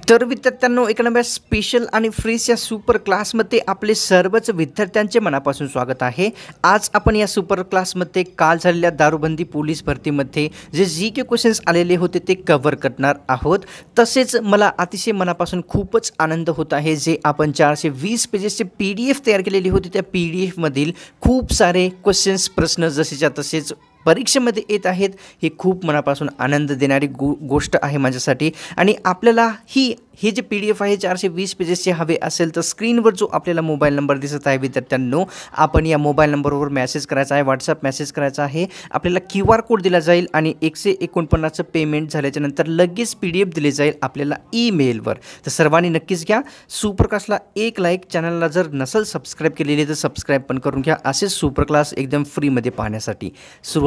तर विद्यार्थ्यांनो, एका नव्या स्पेशल आणि फ्रेश या सुपर क्लासमध्ये आपले सर्वच विद्यार्थ्यांचे मनापासून स्वागत आहे। आज आपण या सुपर क्लासमध्ये काल झालेल्या दारूबंदी पोलीस भरतीमध्ये जे जीके क्वेश्चन्स आलेले होते ते कव्हर करणार आहोत। तसेच मला अतिशय मनापासून खूपच आनंद होत आहे, जे आपण 420 पेजेसचे PDF तयार केलेली होती, त्या PDF मधील खूप सारे क्वेश्चन्स प्रश्न जसेच्या तसेच परीक्षेमध्ये येत आहेत। हे खूप मनापासून आनंद देणारी गोष्ट आहे माझ्यासाठी। आणि आपल्याला हे जे PDF आहे 420 पेजेसचे हवे असेल तर स्क्रीनवर जो आपल्याला मोबाईल नंबर दिसत आहे विद्यार्थ्यांनो, आपण या मोबाईल नंबरवर मेसेज करायचा आहे, व्हॉट्सअप मेसेज करायचा आहे। आपल्याला QR कोड दिला जाईल आणि 149चं पेमेंट झाल्याच्यानंतर लगेच PDF दिले जाईल आपल्याला ईमेलवर। तर सर्वांनी नक्कीच घ्या। सुपर क्लासला एक लाईक, चॅनलला जर नसेल सबस्क्राईब केलेली तर सबस्क्राईब पण करून घ्या, असे सुपर क्लास एकदम फ्रीमध्ये पाहण्यासाठी।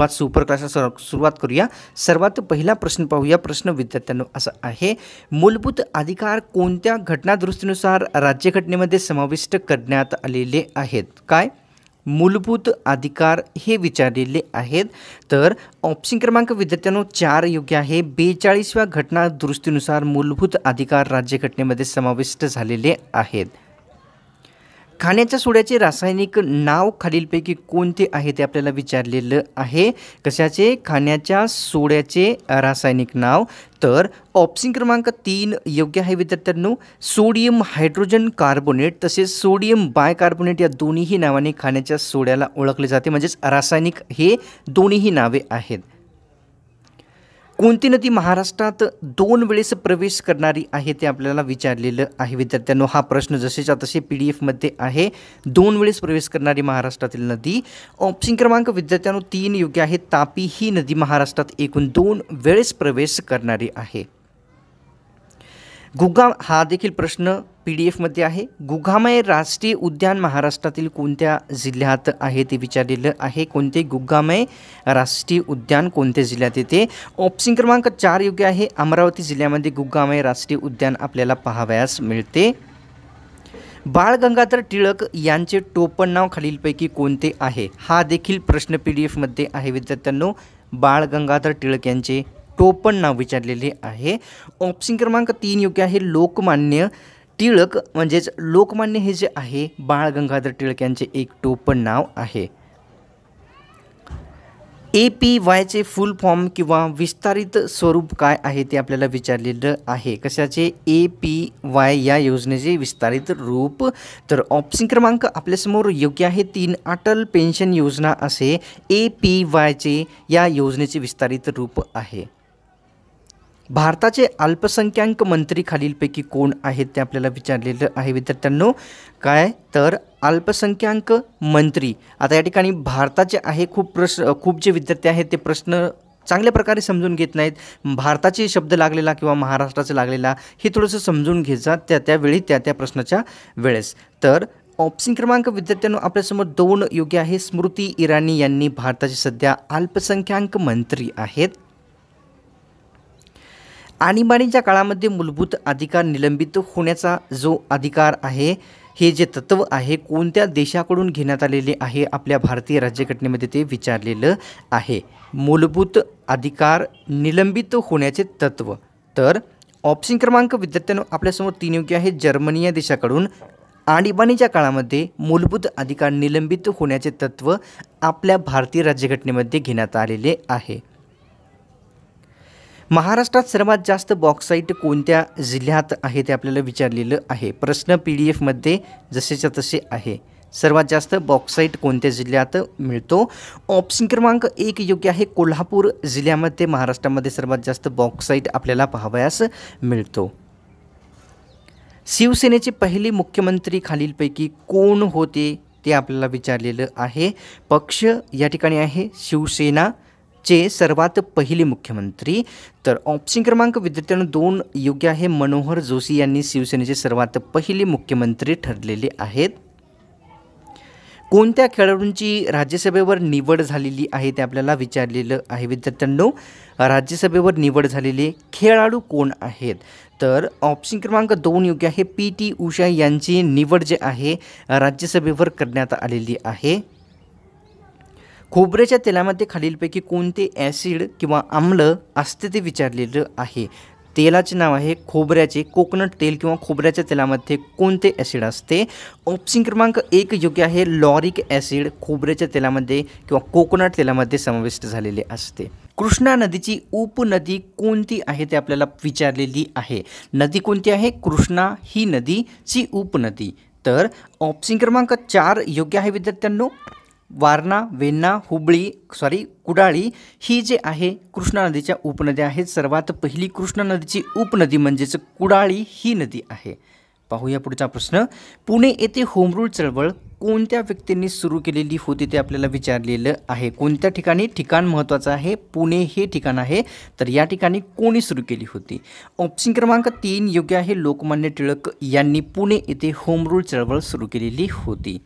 सुपर क्लासला सुरुवात करूया। सर्वात पहिला प्रश्न पाहूया। प्रश्न विद्यार्थ्यांनो असा आहे, मूलभूत अधिकार कोणत्या घटनादुरुस्तीनुसार राज्यघटनेमध्ये समाविष्ट करण्यात आलेले आहेत? काय मूलभूत अधिकार हे विचारलेले आहेत। तर ऑप्शन क्रमांक विद्यार्थ्यांनो 4 योग्य आहे। 42व्या घटनादुरुस्तीनुसार मूलभूत अधिकार राज्यघटनेमध्ये समाविष्ट झालेले आहेत। खाण्याच्या सोड्याचे रासायनिक नाव खालीलपैकी कोणते आहे ते आपल्याला विचारलेलं आहे। कशाचे? खाण्याच्या सोड्याचे रासायनिक नाव। तर ऑप्शन क्रमांक 3 योग्य आहे विद्यार्थ्यांनो, सोडियम हायड्रोजन कार्बोनेट तसेच सोडियम बायकार्बोनेट या दोन्हीही नावाने खाण्याच्या सोड्याला ओळखले जाते, म्हणजेच रासायनिक हे दोन्हीही नावे आहेत। कोणती नदी महाराष्ट्रात 2 वेळेस प्रवेश करणारी आहे ते आपल्याला विचारलेलं आहे विद्यार्थ्यांनो। हा प्रश्न जसेच्या तसे PDF मध्ये आहे। 2 वेळेस प्रवेश करणारी महाराष्ट्रातील नदी। ऑप्शन क्रमांक विद्यार्थ्यांनो 3 योग्य आहे, तापी ही नदी महाराष्ट्रात एकूण 2 वेळेस प्रवेश करणारी आहे। गुगा हा देखील प्रश्न PDF मध्ये आहे। गुगामय राष्ट्रीय उद्यान महाराष्ट्रातील कोणत्या जिल्ह्यात आहे ते विचारलेलं आहे। कोणते गुगामय राष्ट्रीय उद्यान कोणत्या जिल्ह्यात येते? ऑप्शन क्रमांक 4 योग्य आहे, अमरावती जिल्ह्यामध्ये गुगामय राष्ट्रीय उद्यान आपल्याला पाहावयास मिळते। बाळ गंगाधर टिळक यांचे टोपण नाव खालीलपैकी कोणते आहे? हा देखील प्रश्न PDF मध्ये आहे विद्यार्थ्यांनो। बाळ गंगाधर टिळक यांचे टोपण नाव विचारलेले आहे। ऑप्शन क्रमांक 3 योग्य आहे, लोकमान्य टिळक म्हणजेच लोकमान्य हे जे आहे बाळ गंगाधर टिळक यांचे एक टोपण नाव आहे। APYचे फुल फॉर्म किंवा विस्तारित स्वरूप काय आहे ते आपल्याला विचारलेलं आहे। कशाचे? APY या योजनेचे विस्तारित रूप। तर ऑप्शन क्रमांक आपल्यासमोर योग्य आहे 3, अटल पेन्शन योजना असे APYचे या योजनेचे विस्तारित रूप आहे। भारताचे अल्पसंख्याक मंत्री खालीलपैकी कोण आहेत ते आपल्याला विचारलेलं आहे विद्यार्थ्यांनो। काय? तर अल्पसंख्याक मंत्री। आता या ठिकाणी भारताचे आहे, खूप जे विद्यार्थी आहेत ते प्रश्न चांगल्या प्रकारे समजून घेत नाहीत। भारताचे शब्द लागलेला किंवा महाराष्ट्राचा लागलेला हे थोडंसं समजून घ्यायचं त्यावेळी त्या प्रश्नाच्या वेळेस। तर ऑप्शन क्रमांक विद्यार्थ्यांनो आपल्यासमोर 2 योग्य आहे, स्मृती इराणी यांनी भारताचे सध्या अल्पसंख्याक मंत्री आहेत। आणीबाणीच्या काळामध्ये मूलभूत अधिकार निलंबित होण्याचा जो अधिकार आहे, हे जे तत्व आहे कोणत्या देशाकडून घेण्यात आलेले आहे आपल्या भारतीय राज्यघटनेमध्ये ते विचारलेलं आहे। मूलभूत अधिकार निलंबित होण्याचे तत्व। तर ऑप्शन क्रमांक विद्यार्थ्यांनो आपल्यासमोर 3 योग्य आहे, जर्मनी या देशाकडून आणीबाणीच्या काळामध्ये मूलभूत अधिकार निलंबित होण्याचे तत्व आपल्या भारतीय राज्यघटनेमध्ये घेण्यात आलेले आहे। महाराष्ट्रात सर्वात जास्त बॉक्साईट कोणत्या जिल्ह्यात आहे ते आपल्याला विचारलेलं आहे। प्रश्न PDF मध्ये जसेच्या तसे आहे। सर्वात जास्त बॉक्साईट कोणत्या जिल्ह्यात मिळतो? ऑप्शन क्रमांक 1 योग्य आहे, कोल्हापूर जिल्ह्यामध्ये महाराष्ट्रामध्ये सर्वात जास्त बॉक्साईट आपल्याला पाहावयास मिळतो। शिवसेनेचे पहिले मुख्यमंत्री खालीलपैकी कोण होते ते आपल्याला विचारलेलं आहे। पक्ष या ठिकाणी आहे शिवसेना चे सर्वात पहिले मुख्यमंत्री। तर ऑप्शन क्रमांक विद्यार्थ्यांनो 2 योग्य आहे, मनोहर जोशी यांनी शिवसेनेचे सर्वात पहिले मुख्यमंत्री ठरलेले आहेत। कोणत्या खेळाडूंची राज्यसभेवर निवड झालेली आहे ते आपल्याला विचारलेलं आहे विद्यार्थ्यांनो। राज्यसभेवर निवड झालेले खेळाडू कोण आहेत? तर ऑप्शन क्रमांक 2 योग्य आहे, PT उषा यांची निवड जे आहे राज्यसभेवर करण्यात आलेली आहे। खोबऱ्याच्या तेलामध्ये खालीलपैकी कोणते ॲसिड किंवा आम्ल असते ते विचारलेलं आहे। तेलाचे नाव आहे खोबऱ्याचे, कोकोनट तेल किंवा खोबऱ्याच्या तेलामध्ये कोणते ॲसिड असते? ऑप्शन क्रमांक 1 योग्य आहे, लॉरिक ॲसिड खोबऱ्याच्या तेलामध्ये किंवा कोकोनट तेलामध्ये समाविष्ट झालेले असते. कृष्णा नदीची उपनदी कोणती आहे ते आपल्याला विचारलेली आहे. नदी कोणती आहे? कृष्णा ही नदीची उपनदी. तर ऑप्शन क्रमांक 4 योग्य आहे विद्यार्थ्यांनो. वारणा, वेण्णा, कुडाळी ही जे आहे कृष्णा नदीच्या उपनद्या आहेत. सर्वात पहिली कृष्णा नदीची उपनदी म्हणजेच कुडाळी ही नदी आहे. पाहूया पुढचा प्रश्न. पुणे येथे होम रूल चळवळ कोणत्या व्यक्तींनी सुरू केलेली होती ते आपल्याला विचारलेलं आहे. कोणत्या ठिकाणी? ठिकाण महत्त्वाचं आहे. पुणे हे ठिकाण आहे. तर या ठिकाणी कोणी सुरू केली होती? ऑप्शन क्रमांक 3 योग्य आहे, लोकमान्य टिळक यांनी पुणे येथे होम रूल चळवळ सुरू केलेली होती.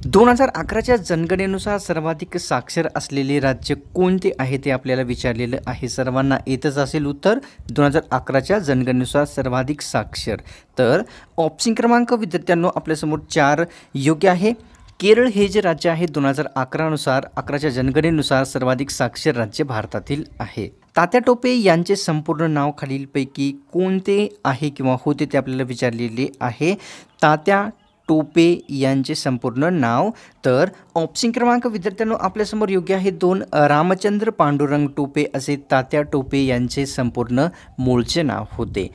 2011च्या जनगणनेनुसार सर्वाधिक साक्षर असलेले राज्य कोणते आहे ते आपल्याला विचारलेलं आहे. सर्वांना येतच असेल उत्तर. 2011च्या जनगणनेनुसार सर्वाधिक साक्षर. तर ऑप्शन क्रमांक विद्यार्थ्यांनो आपल्यासमोर 4 योग्य आहे. केरळ हे जे राज्य आहे 2011च्या जनगणनेनुसार सर्वाधिक साक्षर राज्य भारतातील आहे. तात्या टोपे यांचे संपूर्ण नाव खालीलपैकी कोणते आहे किंवा होते ते आपल्याला विचारलेले आहे. तात्या टोपे यांचे संपूर्ण नाव. तर ऑप्शन क्रमांक विद्यार्थ्यांनो आपल्यासमोर योग्य आहे 2. रामचंद्र पांडुरंग टोपे असे तात्या टोपे यांचे संपूर्ण मूळचे नाव होते.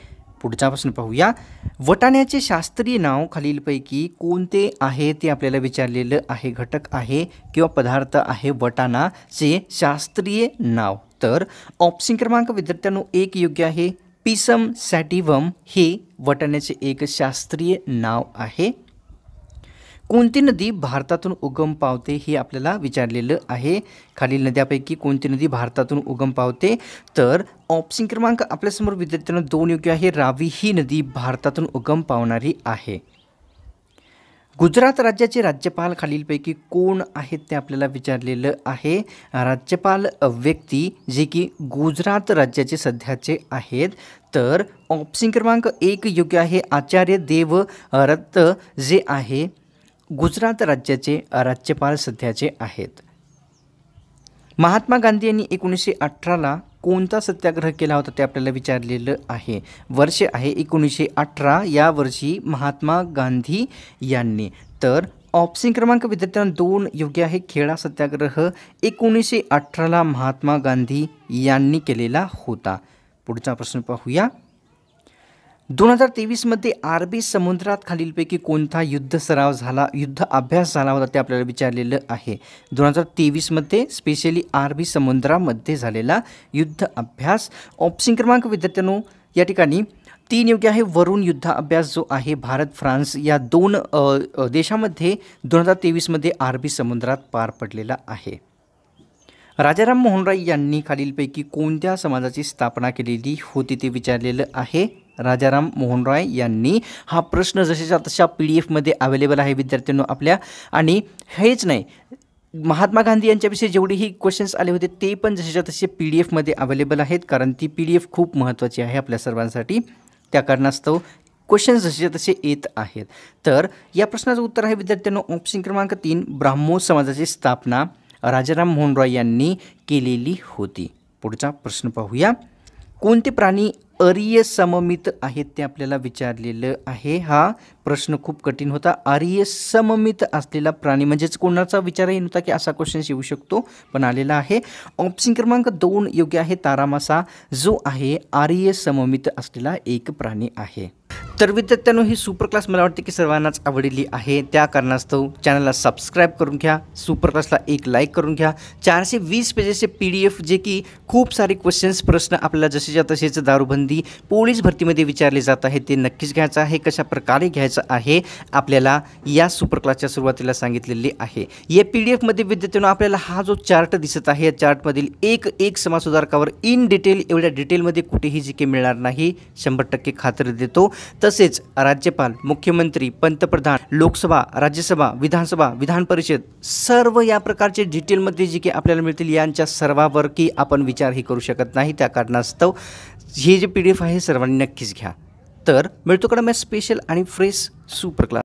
पुढचा प्रश्न पाहूया. वटाण्याचे शास्त्रीय नाव खालीलपैकी कोणते आहे ते आपल्याला विचारलेलं आहे. घटक आहे किंवा पदार्थ आहे वटाणाचे शास्त्रीय नाव. तर ऑप्शन क्रमांक विद्यार्थ्यांनो 1 योग्य आहे. पिसम सॅटिव्हम हे वटाण्याचे एक शास्त्रीय नाव आहे. कोणती नदी भारतातून उगम पावते हे आपल्याला विचारलेलं आहे. खालील नद्यापैकी कोणती नदी भारतातून उगम पावते? तर ऑप्शन क्रमांक आपल्यासमोर विद्यार्थ्यांना 2 योग्य आहे. रावी ही नदी भारतातून उगम पावणारी आहे. गुजरात राज्याचे राज्यपाल खालीलपैकी कोण आहेत ते आपल्याला विचारलेलं आहे. राज्यपाल व्यक्ती जे की गुजरात राज्याचे सध्याचे आहेत. तर ऑप्शन क्रमांक 1 योग्य आहे. आचार्य देवव्रत जे आहे गुजरात राज्याचे राज्यपाल सध्याचे आहेत. महात्मा गांधी यांनी 1918ला कोणता सत्याग्रह केला होता ते आपल्याला विचारलेलं आहे. वर्ष आहे 1918. या वर्षी महात्मा गांधी यांनी. तर ऑप्शन क्रमांक विद्यार्थ्यांना 2 योग्य आहे. खेडा सत्याग्रह 1918ला महात्मा गांधी यांनी केलेला होता. पुढचा प्रश्न पाहूया. 2023मध्ये अरबी समुद्रात खालीलपैकी कोणता युद्ध अभ्यास झाला होता ते आपल्याला विचारलेलं आहे. 2023मध्ये स्पेशली अरबी समुद्रामध्ये झालेला युद्ध अभ्यास. ऑप्शन क्रमांक विद्यार्थ्यांनो या ठिकाणी 3 योग्य आहे. वरुण युद्ध अभ्यास जो आहे भारत फ्रान्स या 2 देशामध्ये 2023मध्ये अरबी समुद्रात पार पडलेला आहे. राजाराम मोहन राय यांनी खालीलपैकी कोणत्या समाजाची स्थापना केलेली होती ते विचारलेलं आहे. राजाराम मोहन राय यांनी. हा प्रश्न जशाच्या तशा PDF अवेलेबल आहे विद्यार्थ्यांनो आपल्या. आणि हेच नाही, महात्मा गांधी यांच्याविषयी जेवढेही क्वेश्चन्स आले होते ते पण जशाच्या तसे PDF अवेलेबल आहेत. कारण ती PDF खूप महत्त्वाची आहे आपल्या सर्वांसाठी. त्या कारणास्तव क्वेश्चन्स जसे तसे येत आहेत. तर या प्रश्नाचं उत्तर आहे विद्यार्थ्यांनो ऑप्शन क्रमांक 3. ब्राह्मो समाजाची स्थापना राजाराम मोहन रॉय यांनी केलेली होती. पुढचा प्रश्न पाहूया. कोणते प्राणी अरीय सममित आहेत ते आपल्याला विचारलेलं आहे. हा प्रश्न खूप कठीण होता. अरीय सममित असलेला प्राणी म्हणजेच कोणाचा विचारही नव्हता की असा क्वेश्चन येऊ शकतो, पण आलेला आहे. ऑप्शन क्रमांक 2 योग्य आहे. तारामासा जो आहे अरीय सममित असलेला एक प्राणी आहे. तर विद्यार्थ्यांनो ही सुपर क्लास मला वाटते की सर्वांनाच आवडली आहे. त्या कारणास्तव चॅनलला सबस्क्राईब करून घ्या. सुपर क्लासला एक लाईक करून घ्या. 420 पेजेसचे PDF जे की खूप सारे प्रश्न आपल्याला जसेच्या तसेच दारूबंदी पोलीस भरतीमध्ये विचारले जात आहेत ते नक्कीच घ्यायचं आहे. कशा प्रकारे घ्यायचं आहे आपल्याला या सुपर क्लासच्या सुरुवातीला सांगितलेले आहे. या PDF विद्यार्थ्यांनो आपल्याला हा जो चार्ट दिसत आहे या चार्टमधील एक समाजसुधारकावर इन डिटेल एवढ्या डिटेलमध्ये कुठेही जी के मिळणार नाही 100% खात्री देतो. तसेच राज्यपाल, मुख्यमंत्री, पंतप्रधान, लोकसभा, राज्यसभा, विधानसभा, विधान परिषद सर्व या प्रकारचे डिटेलमध्ये जे की आपल्याला मिळतील यांच्या सर्वावर की आपण विचारही करू शकत नाही. त्या कारणास्तव हे जे PDF आहे सर्वांनी नक्कीच घ्या. तर मिळतो कडे स्पेशल आणि फ्रेश सुपर क्लास.